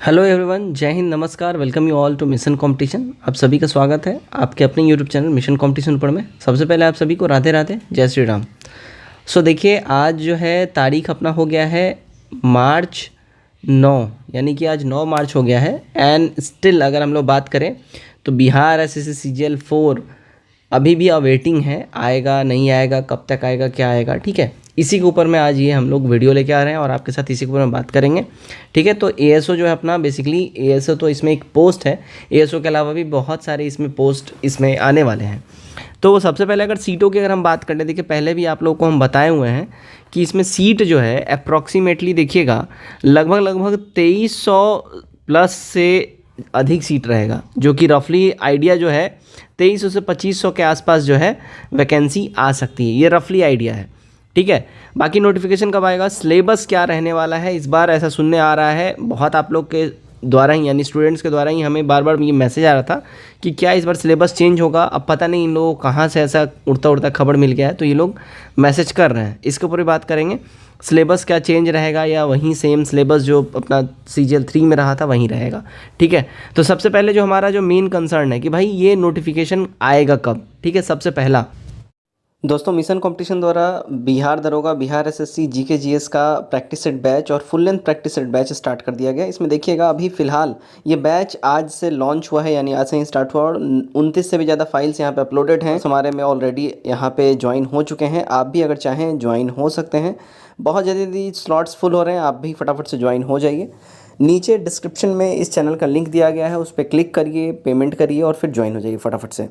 Hello everyone, जय हिंद, नमस्कार। Welcome you all to mission competition. आप सभी का स्वागत है आपके अपने यूट्यूब चैनल मिशन कंपटीशन पर में। सबसे पहले आप सभी को राधे राधे, जय श्री राम। देखिए, आज जो है तारीख अपना हो गया है मार्च 9, यानी कि आज 9 मार्च हो गया है। एंड स्टिल अगर हम लोग बात करें तो बिहार एसएससी सीजीएल 4 अभी भी अवेटिंग है। आएगा नहीं आएगा, कब तक आएगा, क्या आएगा, ठीक है। इसी के ऊपर में आज ये हम लोग वीडियो लेके आ रहे हैं और आपके साथ इसी के ऊपर में बात करेंगे, ठीक है। तो एएसओ जो है अपना, बेसिकली एएसओ तो इसमें एक पोस्ट है। एएसओ के अलावा भी बहुत सारे इसमें पोस्ट इसमें आने वाले हैं। तो सबसे पहले अगर सीटों की अगर हम बात करें, देखिए पहले भी आप लोगों को हम बताए हुए हैं कि इसमें सीट जो है अप्रॉक्सीमेटली देखिएगा लगभग 2300 प्लस से अधिक सीट रहेगा, जो कि रफली आइडिया जो है 2300 से 2500 के आसपास जो है वैकेंसी आ सकती है। ये रफली आइडिया है, ठीक है। बाकी नोटिफिकेशन कब आएगा, सिलेबस क्या रहने वाला है, इस बार ऐसा सुनने आ रहा है बहुत आप लोग के द्वारा ही, यानी स्टूडेंट्स के द्वारा ही हमें बार बार ये मैसेज आ रहा था कि क्या इस बार सिलेबस चेंज होगा। अब पता नहीं इन लोगों को कहाँ से ऐसा उड़ता उड़ता खबर मिल गया है, तो ये लोग मैसेज कर रहे हैं। इसके ऊपर भी बात करेंगे, सिलेबस क्या चेंज रहेगा या वहीं सेम सिलेबस जो अपना सीजीएल 3 में रहा था वहीं रहेगा, ठीक है। तो सबसे पहले जो हमारा जो मेन कंसर्न है कि भाई ये नोटिफिकेशन आएगा कब, ठीक है। सबसे पहला दोस्तों, मिशन कंपटीशन द्वारा बिहार दरोगा, बिहार एसएससी जीके जीएस का प्रैक्टिस सेट बैच और full length practice set batch start कर दिया गया। इसमें देखिएगा अभी फ़िलहाल ये बैच आज से लॉन्च हुआ है, यानी आज से ही स्टार्ट हुआ और 29 से भी ज़्यादा फाइल्स यहाँ पे अपलोडेड हैं। हमारे में ऑलरेडी यहाँ पे ज्वाइन हो चुके हैं। आप भी अगर चाहें ज्वाइन हो सकते हैं। बहुत जल्दी स्लॉट्स फुल हो रहे हैं, आप भी फटाफट से ज्वाइन हो जाइए। नीचे डिस्क्रिप्शन में इस चैनल का लिंक दिया गया है, उस पर क्लिक करिए, पेमेंट करिए और फिर ज्वाइन हो जाइए फटाफट से।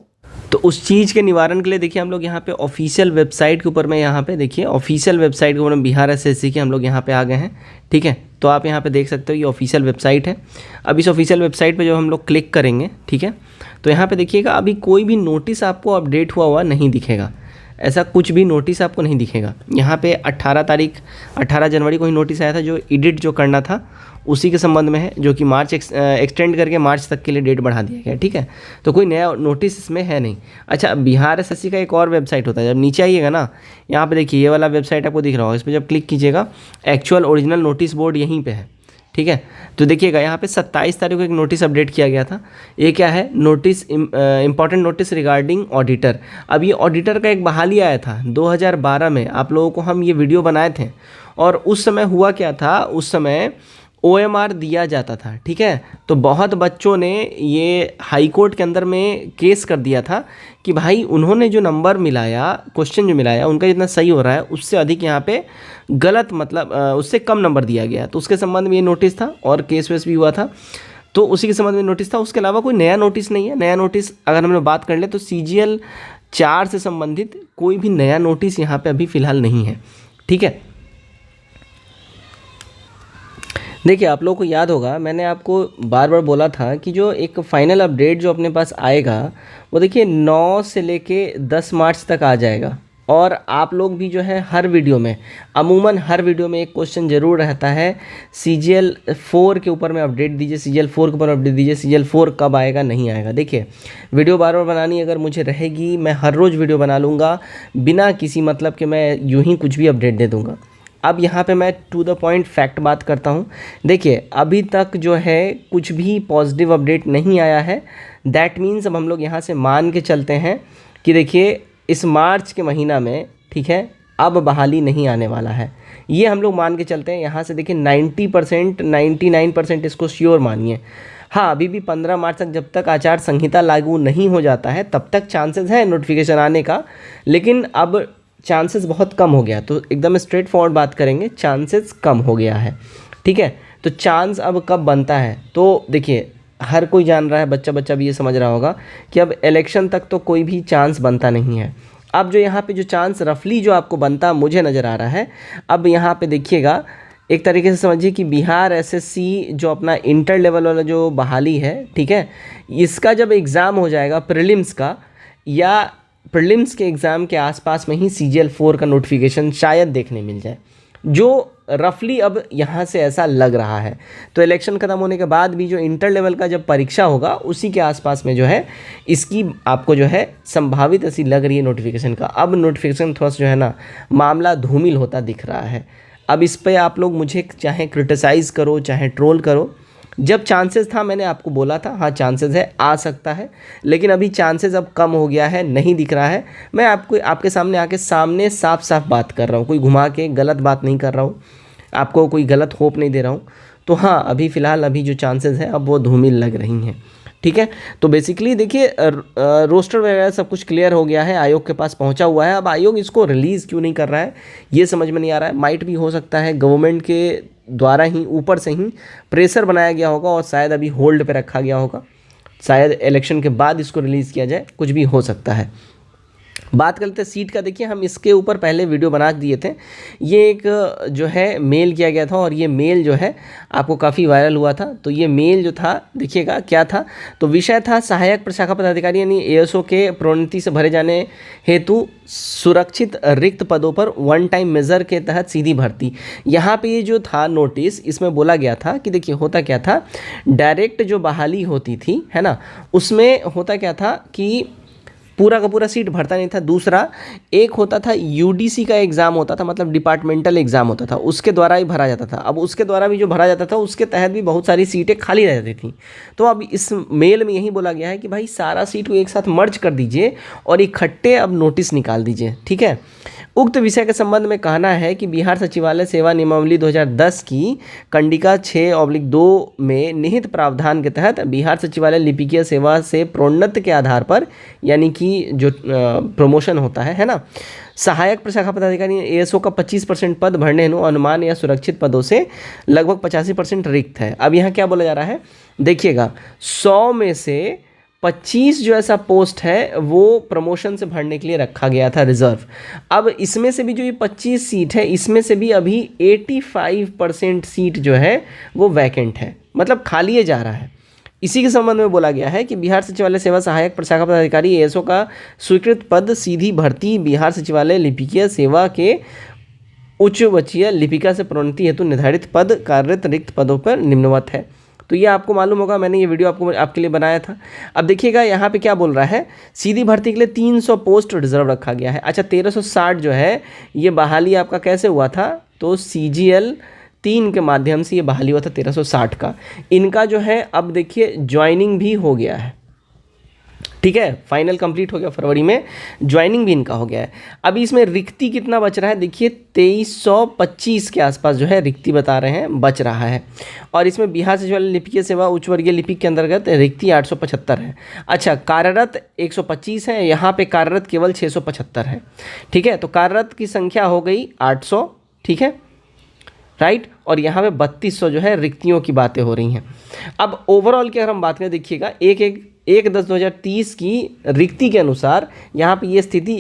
तो उस चीज़ के निवारण के लिए देखिए हम लोग यहाँ पे ऑफिशियल वेबसाइट के ऊपर में, यहाँ पे देखिए ऑफिशियल वेबसाइट के ऊपर में बिहार एसएससी के हम लोग यहाँ पे आ गए हैं, ठीक है। तो आप यहाँ पे देख सकते हो ये ऑफिशियल वेबसाइट है। अब इस ऑफिशियल वेबसाइट पे जो हम लोग क्लिक करेंगे, ठीक है, तो यहाँ पे देखिएगा अभी कोई भी नोटिस आपको अपडेट हुआ नहीं दिखेगा। ऐसा कुछ भी नोटिस आपको नहीं दिखेगा। यहाँ पे 18 जनवरी को ही नोटिस आया था, जो एडिट जो करना था उसी के संबंध में है, जो कि मार्च एक्सटेंड करके मार्च तक के लिए डेट बढ़ा दिया गया, ठीक है। तो कोई नया नोटिस इसमें है नहीं। अच्छा, बिहार एसएससी का एक और वेबसाइट होता है, जब नीचे आइएगा ना, यहाँ पे देखिए ये वाला वेबसाइट आपको दिख रहा होगा, इस पर जब क्लिक कीजिएगा एक्चुअल ओरिजिनल नोटिस बोर्ड यहीं पे है, ठीक है। तो देखिएगा यहाँ पे 27 तारीख को एक नोटिस अपडेट किया गया था। ये क्या है, notice important notice regarding auditor. अब ये ऑडिटर का एक बहाली आया था 2012 में, आप लोगों को हम ये वीडियो बनाए थे। और उस समय हुआ क्या था, उस समय OMR दिया जाता था, ठीक है। तो बहुत बच्चों ने ये हाई कोर्ट के अंदर में केस कर दिया था कि भाई उन्होंने जो नंबर मिलाया, क्वेश्चन जो मिलाया उनका जितना सही हो रहा है उससे अधिक यहाँ पे गलत, मतलब उससे कम नंबर दिया गया। तो उसके संबंध में ये नोटिस था और केस वेस भी हुआ था, तो उसी के संबंध में नोटिस था। उसके अलावा कोई नया नोटिस नहीं है। नया नोटिस अगर हम लोग बात कर ले तो CGL 4 से संबंधित कोई भी नया नोटिस यहाँ पे अभी फ़िलहाल नहीं है, ठीक है। देखिए आप लोगों को याद होगा, मैंने आपको बार बार बोला था कि जो एक फाइनल अपडेट जो अपने पास आएगा वो देखिए 9 से लेके 10 मार्च तक आ जाएगा। और आप लोग भी जो है हर वीडियो में, अमूमन हर वीडियो में एक क्वेश्चन ज़रूर रहता है, CGL 4 के ऊपर में अपडेट दीजिए, CGL 4 के ऊपर अपडेट दीजिए, CGL 4 कब आएगा, नहीं आएगा। देखिए वीडियो बार बार बनानी अगर मुझे रहेगी, मैं हर रोज़ वीडियो बना लूँगा बिना किसी मतलब कि मैं यूँ ही कुछ भी अपडेट दे दूँगा। अब यहाँ पे मैं टू द पॉइंट फैक्ट बात करता हूँ। देखिए अभी तक जो है कुछ भी पॉजिटिव अपडेट नहीं आया है। दैट मीन्स अब हम लोग यहाँ से मान के चलते हैं कि देखिए इस मार्च के महीना में, ठीक है, अब बहाली नहीं आने वाला है। ये हम लोग मान के चलते हैं। यहाँ से देखिए 90%, 99% इसको श्योर मानिए। हाँ, अभी भी 15 मार्च तक, जब तक आचार संहिता लागू नहीं हो जाता है तब तक चांसेस है नोटिफिकेशन आने का, लेकिन अब चांसेस बहुत कम हो गया। तो एकदम स्ट्रेट फॉरवर्ड बात करेंगे, चांसेस कम हो गया है, ठीक है। तो चांस अब कब बनता है, तो देखिए हर कोई जान रहा है, बच्चा भी ये समझ रहा होगा कि अब इलेक्शन तक तो कोई भी चांस बनता नहीं है। अब जो यहाँ पे जो चांस रफली जो आपको बनता मुझे नज़र आ रहा है, अब यहाँ पे देखिएगा एक तरीके से समझिए कि बिहार एसएससी जो अपना इंटर लेवल वाला जो बहाली है, ठीक है, इसका जब एग्ज़ाम हो जाएगा प्रीलिम्स का, या प्रीलिम्स के एग्ज़ाम के आसपास में ही CGL 4 का नोटिफिकेशन शायद देखने मिल जाए, जो रफली अब यहाँ से ऐसा लग रहा है। तो इलेक्शन ख़त्म होने के बाद भी जो इंटर लेवल का जब परीक्षा होगा उसी के आसपास में जो है इसकी आपको जो है संभावित ऐसी लग रही है नोटिफिकेशन का। अब नोटिफिकेशन थोड़ा सा जो है ना मामला धूमिल होता दिख रहा है। अब इस पे आप लोग मुझे चाहे क्रिटिसाइज़ करो चाहे ट्रोल करो, जब चांसेस था मैंने आपको बोला था हाँ चांसेस है, आ सकता है, लेकिन अभी चांसेस अब कम हो गया है, नहीं दिख रहा है। मैं आपको आपके सामने आके सामने साफ साफ बात कर रहा हूँ, कोई घुमा के गलत बात नहीं कर रहा हूँ, आपको कोई गलत होप नहीं दे रहा हूँ। तो हाँ अभी फ़िलहाल अभी जो चांसेस है अब वो धूमिल लग रही हैं। ठीक है, तो बेसिकली देखिए रोस्टर वगैरह सब कुछ क्लियर हो गया है, आयोग के पास पहुंचा हुआ है। अब आयोग इसको रिलीज़ क्यों नहीं कर रहा है ये समझ में नहीं आ रहा है। माइट भी हो सकता है गवर्नमेंट के द्वारा ही ऊपर से ही प्रेशर बनाया गया होगा और शायद अभी होल्ड पे रखा गया होगा, शायद इलेक्शन के बाद इसको रिलीज़ किया जाए, कुछ भी हो सकता है। बात करते हैं सीट का। देखिए हम इसके ऊपर पहले वीडियो बना दिए थे, ये एक जो है मेल किया गया था और ये मेल जो है आपको काफ़ी वायरल हुआ था। तो ये मेल जो था देखिएगा क्या था, तो विषय था सहायक प्रशाखा पदाधिकारी यानी एएसओ के प्रोन्नति से भरे जाने हेतु सुरक्षित रिक्त पदों पर वन टाइम मेजर के तहत सीधी भर्ती। यहाँ पे ये जो था नोटिस, इसमें बोला गया था कि देखिए होता क्या था, डायरेक्ट जो बहाली होती थी है ना, उसमें होता क्या था कि पूरा का पूरा सीट भरता नहीं था। दूसरा एक होता था यूडीसी का एग्ज़ाम होता था, मतलब डिपार्टमेंटल एग्ज़ाम होता था, उसके द्वारा ही भरा जाता था। अब उसके द्वारा भी जो भरा जाता था उसके तहत भी बहुत सारी सीटें खाली रह जाती थी। तो अब इस मेल में यही बोला गया है कि भाई सारा सीट को एक साथ मर्ज कर दीजिए और इकट्ठे अब नोटिस निकाल दीजिए। ठीक है, उक्त विषय के संबंध में कहना है कि बिहार सचिवालय सेवा नियमावली 2010 की कंडिका 6/2 में निहित प्रावधान के तहत बिहार सचिवालय लिपिकीय सेवा से प्रोन्नति के आधार पर, यानी कि जो प्रमोशन होता है ना, सहायक प्रशाखा पदाधिकारी एएसओ का 25% पद भरने हेतु अनुमान या सुरक्षित पदों से लगभग 85% रिक्त है। अब यहाँ क्या बोला जा रहा है देखिएगा, 100 में से 25 जो ऐसा पोस्ट है वो प्रमोशन से भरने के लिए रखा गया था रिजर्व। अब इसमें से भी जो ये 25 सीट है, इसमें से भी अभी 85% सीट जो है वो वैकेंट है, मतलब खाली जा रहा है। इसी के संबंध में बोला गया है कि बिहार सचिवालय सेवा सहायक प्रशाखा पदाधिकारी एएसओ का स्वीकृत पद सीधी भर्ती बिहार सचिवालय लिपिकीय सेवा के उच्च वचीय लिपिका से प्रोन्नति हेतु निर्धारित पद कार्यरत रिक्त पदों पर निम्नवत है। तो ये आपको मालूम होगा, मैंने ये वीडियो आपके लिए बनाया था। अब देखिएगा यहाँ पे क्या बोल रहा है, सीधी भर्ती के लिए 300 पोस्ट रिजर्व रखा गया है। अच्छा 1360 जो है ये बहाली आपका कैसे हुआ था, तो CGL 3 के माध्यम से ये बहाली हुआ था 1360 का। इनका जो है अब देखिए ज्वाइनिंग भी हो गया है। ठीक है, फाइनल कंप्लीट हो गया, फरवरी में ज्वाइनिंग भी इनका हो गया है। अभी इसमें रिक्ति कितना बच रहा है देखिए, 2325 के आसपास जो है रिक्ति बता रहे हैं बच रहा है। और इसमें बिहार सचिवालय लिपिकीय सेवा उच्च वर्गीय लिपिक के अंतर्गत रिक्ति 875 है। अच्छा कार्यरत 125 है, यहाँ पे कार्यरत केवल 675 है। ठीक है, तो कार्यरत की संख्या हो गई 800। ठीक है राइट, और यहाँ पे 3200 जो है रिक्तियों की बातें हो रही हैं। अब ओवरऑल की अगर हम बात करें देखिएगा, 1/10/2030 की रिक्ति के अनुसार यहाँ पे ये स्थिति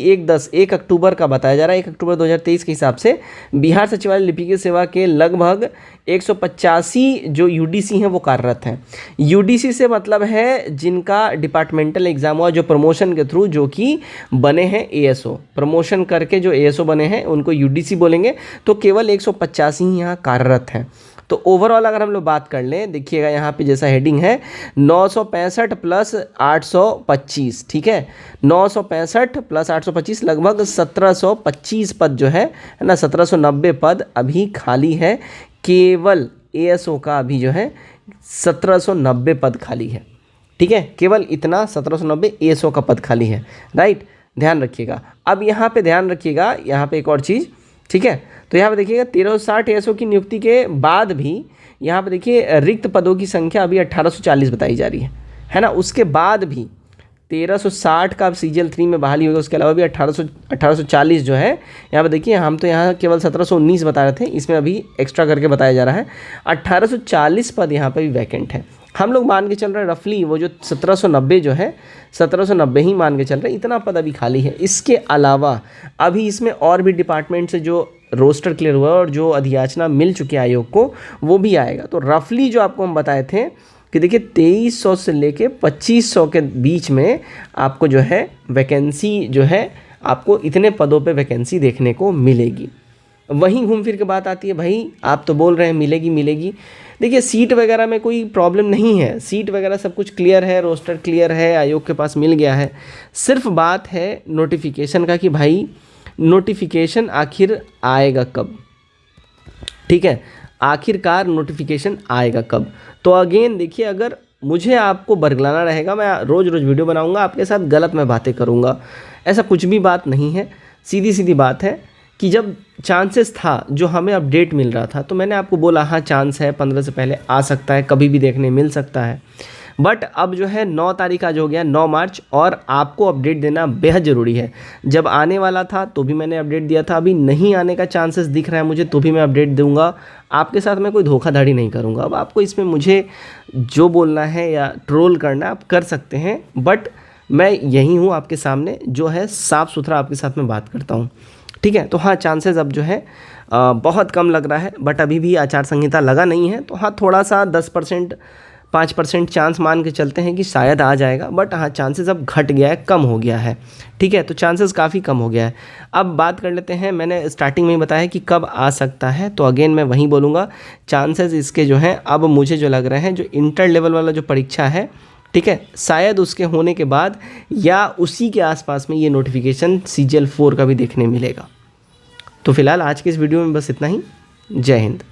1 अक्टूबर का बताया जा रहा है। 1 अक्टूबर 2023 के हिसाब से बिहार सचिवालय लिपिकीय सेवा के लगभग 185 जो यूडीसी हैं वो कार्यरत हैं। यूडीसी से मतलब है जिनका डिपार्टमेंटल एग्जाम हुआ, जो प्रमोशन के थ्रू जो कि बने हैं एएसओ, प्रमोशन करके जो एएसओ बने हैं उनको यूडीसी बोलेंगे। तो केवल 185 ही यहाँ कार्यरत हैं। तो ओवरऑल अगर हम लोग बात कर लें, देखिएगा यहाँ पे जैसा हेडिंग है 965 प्लस 825। ठीक है, 965 प्लस 825 लगभग 1725 पद जो है ना, 1790 पद अभी खाली है। केवल एएसओ का अभी जो है 1790 पद खाली है। ठीक है, केवल इतना 1790 एएसओ का पद खाली है। राइट, ध्यान रखिएगा। अब यहाँ पे ध्यान रखिएगा, यहाँ पे एक और चीज़। ठीक है, तो यहाँ पे देखिएगा 1360 एएसओ की नियुक्ति के बाद भी यहाँ पे देखिए रिक्त पदों की संख्या अभी 1840 बताई जा रही है ना। उसके बाद भी 1360 का CGL 3 में बहाली होगी, उसके अलावा भी 1840 जो है यहाँ पे देखिए, हम तो यहाँ केवल 1719 बता रहे थे, इसमें अभी एक्स्ट्रा करके बताया जा रहा है 1840 पद यहाँ पे भी वैकेंट है। हम लोग मान के चल रहे हैं रफली वो जो 1790 जो है 1790 ही मान के चल रहे हैं, इतना पद अभी खाली है। इसके अलावा अभी इसमें और भी डिपार्टमेंट से जो रोस्टर क्लियर हुआ और जो अधियाचना मिल चुकी है आयोग को वो भी आएगा। तो रफली जो आपको हम बताए थे कि देखिए 2300 से लेके 2500 के बीच में आपको जो है वैकेंसी जो है, आपको इतने पदों पे वैकेंसी देखने को मिलेगी। वहीं घूम फिर के बात आती है, भाई आप तो बोल रहे हैं मिलेगी। देखिए सीट वगैरह में कोई प्रॉब्लम नहीं है, सीट वगैरह सब कुछ क्लियर है, रोस्टर क्लियर है, आयोग के पास मिल गया है। सिर्फ बात है नोटिफिकेशन का कि भाई नोटिफिकेशन आखिर आएगा कब। ठीक है, आखिरकार नोटिफिकेशन आएगा कब। तो अगेन देखिए, अगर मुझे आपको बरगलाना रहेगा, मैं रोज़ रोज़ वीडियो बनाऊंगा, आपके साथ गलत मैं बातें करूंगा, ऐसा कुछ भी बात नहीं है। सीधी सीधी बात है कि जब चांसेस था, जो हमें अपडेट मिल रहा था, तो मैंने आपको बोला हाँ चांस है, 15 से पहले आ सकता है, कभी भी देखने मिल सकता है। बट अब जो है 9 तारीख आज हो गया, 9 मार्च, और आपको अपडेट देना बेहद ज़रूरी है। जब आने वाला था तो भी मैंने अपडेट दिया था, अभी नहीं आने का चांसेस दिख रहा है मुझे तो भी मैं अपडेट दूंगा। आपके साथ मैं कोई धोखाधड़ी नहीं करूंगा। अब आपको इसमें मुझे जो बोलना है या ट्रोल करना आप कर सकते हैं, बट मैं यही हूँ आपके सामने, जो है साफ़ सुथरा आपके साथ में बात करता हूँ, ठीक है। तो हाँ, चांसेस अब जो है बहुत कम लग रहा है, बट अभी भी आचार संहिता लगा नहीं है, तो हाँ थोड़ा सा 10% 5% चांस मान के चलते हैं कि शायद आ जाएगा। बट हाँ, चांसेस अब घट गया है, कम हो गया है, ठीक है। तो चांसेस काफ़ी कम हो गया है। अब बात कर लेते हैं, मैंने स्टार्टिंग में ही बताया कि कब आ सकता है, तो अगेन मैं वहीं बोलूँगा, चांसेस इसके जो हैं अब मुझे जो लग रहे हैं, जो इंटर लेवल वाला जो परीक्षा है, ठीक है, शायद उसके होने के बाद या उसी के आसपास में ये नोटिफिकेशन CGL 4 का भी देखने मिलेगा। तो फिलहाल आज के इस वीडियो में बस इतना ही। जय हिंद।